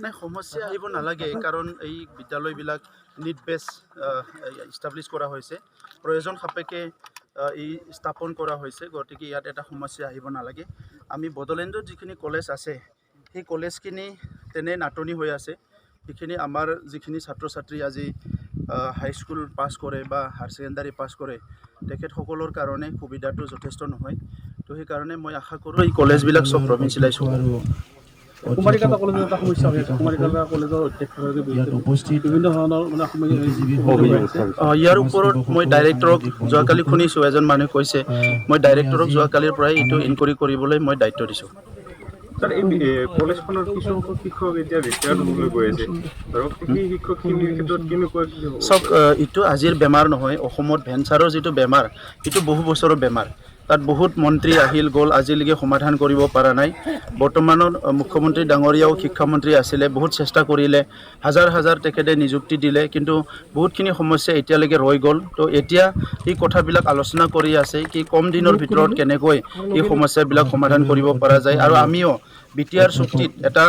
নাই সমস্যা আহিব নালাগে কাৰণ এই বিদ্যালয়বিলাক নিট বেছ ইষ্টাব্লিছ কৰা হৈছে প্ৰয়োজন সাপেক্ষে এই স্থাপন কৰা হৈছে গতিকে ইয়াত এটা সমস্যা আহিব নালাগে আমি বড়োলেণ্ডত যিখিনি কলেজ আছে সেই কলেজখিনি তেনে নাটনি হৈ আছে সেইখিনি আমাৰ যিখিনি ছাত্ৰ ছাত্ৰী আজি হাইস্কুল পাছ কৰে বা হায়াৰ ছেকেণ্ডাৰী পাছ কৰে তেখেতসকলৰ কাৰণে সুবিধাটো যথেষ্ট নহয় তো সেইকাৰণে মই আশা কৰোঁ এই কলেজবিলাক চব প্ৰভিঞ্চিয়েলাইজ হ'ব কুমাৰিকাটা কলেজৰ এটা সমস্যা হৈ আছে কুমাৰিকাটা কলেজৰ অধ্যক্ষগৰাকী উপস্থিত বিভিন্ন ধৰণৰ মানে ইয়াৰ ওপৰত মই ডাইৰেক্টৰক যোৱাকালি শুনিছোঁ এজন মানুহে কৈছে মই ডাইৰেক্টৰক যোৱাকালিৰ পৰাই এইটো ইনকুৱাৰী কৰিবলৈ মই দায়িত্ব দিছোঁ স্যার এই কলেজখনৰ কিছু শিক্ষক এতিয়া ৰিটায়াৰ্ড হ'বলৈ গৈ আছে ধৰক সেই শিক্ষকখিনিৰ ক্ষেত্ৰত কেনেকুৱা চাওক এইটো আজিৰ বেমাৰ নহয় অসমত ভেঞ্চাৰৰ যিটো বেমাৰ এইটো বহু বছৰৰ বেমাৰ তাত বহুত মন্ত্ৰী আহিল গ'ল আজিলৈকে সমাধান কৰিব পৰা নাই বৰ্তমানৰ মুখ্যমন্ত্ৰী ডাঙৰীয়াও শিক্ষামন্ত্ৰী আছিলে বহুত চেষ্টা কৰিলে হাজাৰ হাজাৰ তেখেতে নিযুক্তি দিলে কিন্তু বহুতখিনি সমস্যা এতিয়ালৈকে ৰৈ গ'ল তো এতিয়া এই কথাবিলাক আলোচনা কৰি আছে কি কম দিনৰ ভিতৰত কেনেকৈ এই সমস্যাবিলাক সমাধান কৰিব পৰা যায় আৰু আমিও বিটিআৰ চুক্তিত এটা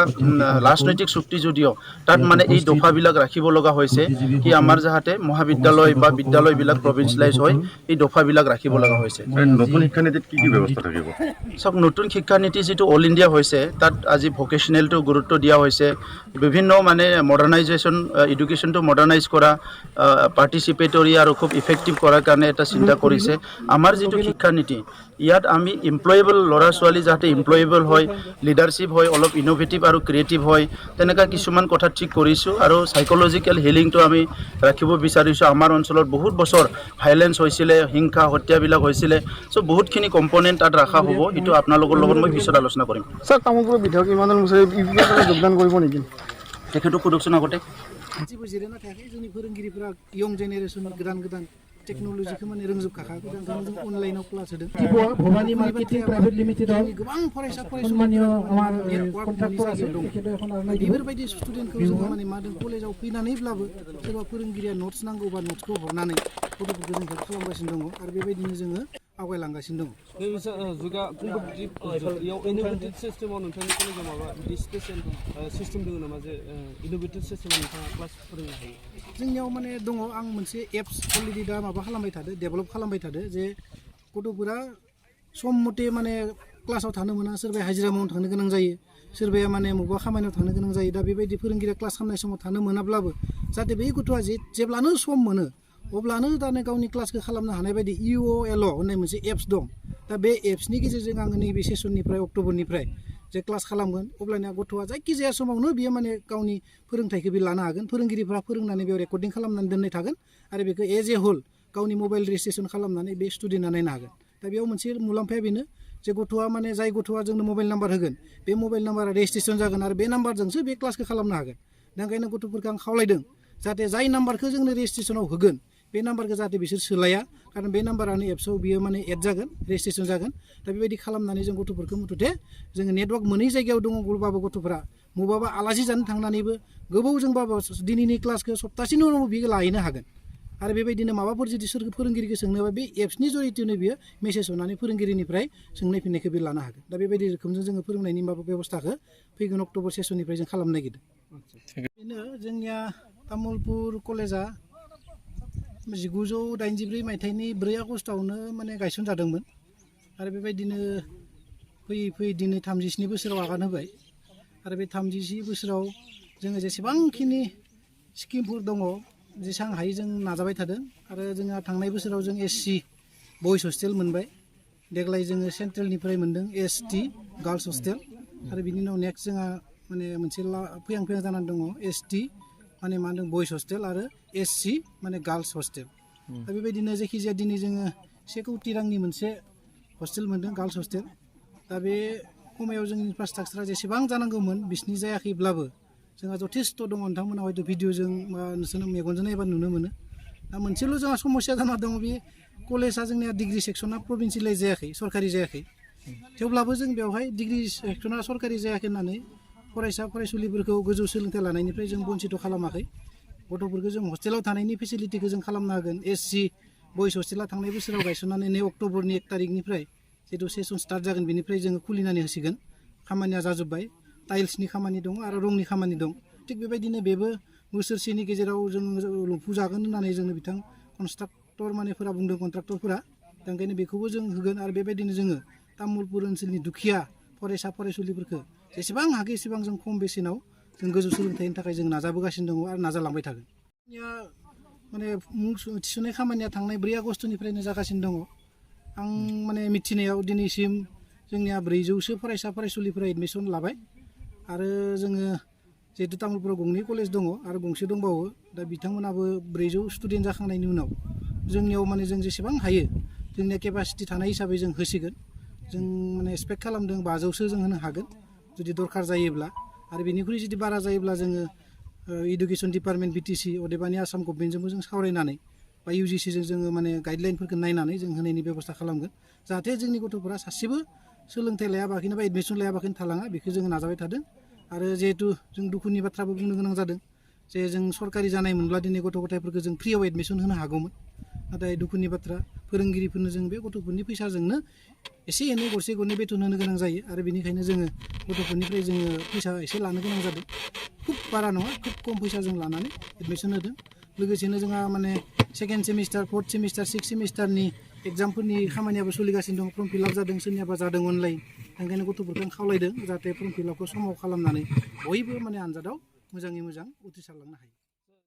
ৰাজনৈতিক চুক্তি যদিও তাত মানে এই দফাবিলাক ৰাখিব লগা হৈছে কি আমাৰ যাতে মহাবিদ্যালয় বা বিদ্যালয়বিলাক প্ৰভিঞ্চিয়েলাইজ হয় এই দফাবিলাক ৰাখিব লগা হৈছে নতুন শিক্ষানীতিত কি কি ব্যৱস্থা থাকিব সব নতুন শিক্ষানীতি যিটো অল ইণ্ডিয়া হৈছে তাত আজি ভোকেশ্যনেলটো গুৰুত্ব দিয়া হৈছে বিভিন্ন মানে মডাৰ্ণাইজেশ্যন এডুকেশ্যনটো মডাৰ্ণাইজ কৰা পাৰ্টিচিপেটৰী আৰু খুব ইফেক্টিভ কৰাৰ কাৰণে এটা চিন্তা কৰিছে আমাৰ যিটো শিক্ষানীতি ইয়াত আমি এমপ্লয়েবল ল'ৰা ছোৱালী যাতে এমপ্লয়েবল হয় লিডাৰশ্বিপ হয় অলপ ইনোভেটিভ আৰু ক্ৰিয়েটিভ হয় তেনেকুৱা কিছুমান কথা ঠিক কৰিছোঁ আৰু সাইকোলজিকেল হিলিংটো আমি ৰাখিব বিচাৰিছোঁ আমাৰ অঞ্চলত বহুত বছৰ ভাইলেঞ্চ হৈছিলে হিংসা হত্যাবিলাক হৈছিলে চ' বহুতখিনি কম্পনেণ্ট তাত ৰখা হ'ব এইটো আপোনালোকৰ লগত মই পিছত আলোচনা কৰিম স্যাৰ তামোলপুৰৰ বিধায়ক ইমানুল মুছাই যোগদান কৰিব নেকি তেখেতক সোধকচোন আগতে जेबो जिरायना थायाखै जोंनि फोरोंगिरिफोरा इयं जेनेरेसन गोदान गोदान टेक्न'लजिखौ माने रोंजोबखाखा गोदान गोदान जों अनलाइनाव क्लास होदों भवानी मार्केटिं प्राइभेट लिमिटेडआव गोबां फरायसा सम्मानीय आमार कन्ट्राक्टर আছে दं बेफोरबायदि स्टुडेन्टखौ जोङो माने मादों कलेजाव फैनानैब्लाबो सोरबा फोरोंगिरिया नोट्स नांगौबा नोट्सखौ हरनानै गथ'फोरखौ जों हेल्प खालामगासिनो दङ आरो बेबायदिनो जोङो आवगायलांगासिनो दङ जुगा कम्पिटिटिभ इयाव इनोभेटिभ सिस्टेमाव नोंथांनि कलेजाव माबा बिदि स्पेसियेल सिस्टेम दङ नामा जे इनोभेटिभ सिस्टेमाव नोंथाङा क्लास फोरोंनो हायो जोंनियाव माने दङ आं मोनसे एप्स अलरेडि दा माबा खालामबाय थादो डेभेलप खालामबाय थादो जे गथ'फोरा सम मथे माने क्लासाव थानो मोना सोरबाया हाजिरा मावनो थांनो गोनां जायो सोरबाया माने बबेबा खामानियाव थांनो गोनां जायो दा बेबायदि फोरोंगिरिया क्लास खालामनाय समाव थानो मोनाब्लाबो जाहाथे बै गथ'आ जेब्लानो सम मोनो अब्लानो दानो गावनि क्लासखौ खालामनो हानाय बायदि IOLO होननाय मोनसे एप्स दं दा बे एप्सनि गेजेरजों आङो नैबे सेसननिफ्राय अक्ट'बरनिफ्राय जे क्लास खालामगोन अब्लानिया गथ'आ जायखिजाया समावनो बियो माने गावनि फोरोंथाइखौ बे लानो हागोन फोरोंगिरिफ्रा फोरोंनानै बेयाव रेकर्डिं खालामनानै दोननाय थागोन आरो बेखौ एज ए होल गावनि मबाइल रेजिस्ट्रेसन खालामनानै बे स्टुडेन्टआ नायनो हागोन दा बेयाव मोनसे मुलाम्फाया बेनो जे गथ'आ माने जाय गथ'आ जोंनो मबाइल नाम्बार होगोन बे मबाइल नाम्बारा रेजिस्ट्रेसन जागोन आरो बे नाम्बारजोंसो बे क्लासखौ खालामनो हागोन दा ओंखायनो गथ'फोरखौ आं खावलायदों जाहाथे जाय नाम्बारखौ जोंनो रेजिस्ट्रेसनाव होगोन बे नाम्बारखौ जाहाथे बिसोर सोलाया कारण बे नाम्बारानो एप्सआव बियो माने एड जागोन रेजिस्ट्रेसन जागोन दा बेबायदि खालामनानै जों गथ'फोरखौ मथथे जोङो नेटवर्क मोनै जायगायाव दङब्लाबो गथ'फोरा बबावबा आलासि जानो थांनानैबो गोबावजोंबाबो दिनैनि क्लासखौ सप्तासेनि उनाव बियो लाहैनो हागोन आरो बेबायदिनो माबाफोर जुदि सोर फोरोंगिरिखौ सोंनोबा बे एप्सनि जरियैनो बियो मेसेज हरनानै फोरोंगिरिनिफ्राय सोंनाय फिननायखौ बे लानो हागोन दा बेबायदि रोखोमजों जोङो फोरोंनायनि माबा बेबस्थाखौ फैगोन अक्ट'बर सेसननिफ्राय जों खालामनो नागिरदों बेनो जोंनिया तामुलपुर कलेजा 1984 मायथाइनि 4 आगस्टआवनो माने गायसनजादोंमोन आरो बेबायदिनो फैयै फैयै दिनै 37 बोसोराव आगान होबाय आरो बे 37 बोसोराव जोङो जेसेबांखिनि स्किमफोर दङ जेसेबां हायो जों नाजाबाय थादों आरो जोंहा थांनाय बोसोराव जों SC बयस हस्टेल मोनबाय देग्लाय जोङो सेन्ट्रेलनिफ्राय मोन्दों ST गार्लस हस्टेल आरो बिनि उनाव नेक्स्ट जोंहा माने मोनसे फैहां फैहां जानानै दङ ST माने मा होनदों बयस हस्टेल आरो SC माने गार्लस हस्टेल दा बेबायदिनो जायखिजाया दिनै जोङो 1 कोटि रांनि मोनसे हस्टेल मोन्दों गार्लस हस्टेल दा बे खमायाव जोंनि इनफ्रास्ट्राक्चारा जेसेबां जानांगौमोन बिसिनि जायाखैब्लाबो जोंहा जथेस्थ' दङ नोंथांमोना हयथ' भिडिअजों बा नोंसोरनो मेगनजों नायबा नुनो मोनो दा मोनसेल' जोंहा समस्या जाना दङ बे कलेजा जोंनिया डिग्रि सेक्सना प्रभिन्सियेलाइज जायाखै सरकारि जायाखै थेवब्लाबो जों बेवहाय डिग्रि सेक्सना सरकारि जायाखै होननानै फरायसा फरायसुलिफोरखौ गोजौ सोलोंथाइ लानायनिफ्राय जों बन्सित खालामाखै गथ'फोरखौ जों हस्टेलाव थानायनि फेसिलिटिखौ जों खालामनो हागोन SC बयस हस्टेला थांनाय बोसोराव गायसननानै 2 अक्ट'बरनि 1 तारिखनिफ्राय जितु सेसन स्टार्ट जागोन बेनिफ्राय जोङो खुलिनानै होसिगोन खामानिया जाजोब्बाय टाइल्सनि खामानि दं आरो रंनि खामानि दं थिग बेबायदिनो बेबो बोसोरसेनि गेजेराव जों लुफुंजागोन होननानै जोंनो बिथां कन्ट्राक्टर मानेफोरा बुंदों कन्ट्राक्टरफोरा दा ओंखायनो बेखौबो जों होगोन आरो बेबायदिनो जोङो तामुलपुर ओनसोलनि दुखिया फरायसा फरायसुलिफोरखौ जेसेबां हागौ एसेबां जों खम बेसेनाव जों गोजौ सोलोंथाइनि थाखाय जों नाजाबोगासिनो दङ आरो नाजालांबाय थागोन माने मुं थिसननाय खामानिया थांनाय 4 आगस्टनिफ्रायनो जागासिनो दङ आं माने मिथिनायाव दिनैसिम जोंनिया 400सो फरायसा फरायसुलिफोरा एडमिसन लाबाय आरो जोङो जिहेतु तामुलपुराव गंनै कलेज दङ आरो गंसे दंबावो दा बिथांमोनाबो 400 स्टुडेन्ट जाखांनायनि उनाव जोंनियाव माने जों जेसेबां हायो जोंनिया केपासिटि थानाय हिसाबै जों होसिगोन जों माने एक्सपेक्ट खालामदों 500सो जों होनो हागोन जुदि दरकार जायोब्ला आरो बेनिख्रुइ जुदि बारा जायोब्ला जोङो इडुकेसन डिपार्टमेन्ट बिटिसि अदेबानि आसाम गभर्नमेन्टजोंबो जों सावरायनानै बा इउजिसिजों जोङो माने गाइडलाइनफोरखौ नायनानै जों होनायनि बेबस्था खालामगोन जाहाथे जोंनि गथ'फोरा सासेबो सोलोंथाइ लायाबाखैनो बा एडमिसन लायाबाखैनो थालाङा बेखौ जोङो नाजाबाय थादों आरो जिहेतु जों दुखुनि बाथ्राबो बुंनो गोनां जादों जे जों सरकारि जानाय मोनब्ला दिनै गथ' गथायफोरखौ जों फ्रियाव एडमिसन होनो हागौमोन नाथाय दुखुनि बाथ्रा फोरोंगिरिफोरनो जों बे गथ'फोरनि फैसाजोंनो एसे एनै गरसे गरनै बेथन होनो गोनां जायो आरो बेनिखायनो जोङो गथ'फोरनिफ्राय जोङो फैसा एसे लानो गोनां जादों खुब बारा नङा खुब खम फैसा जों लानानै एडमिसन होदों लोगोसेनो जोंहा माने 2nd semester 4th semester 6th सेमिस्टारनि एग्जामफोरनि खामानियाबो सोलिगासिनो दं फर्म फिलआप जादों सोरनियाबा जादों अनलाइन ओंखायनो गथ'फोरखौ आं खावलायदों जाहाथे फर्म फिलआपखौ समाव खालामनानै बयबो माने आनजादाव मोजाङै मोजां उथ्रिसारलांनो हायो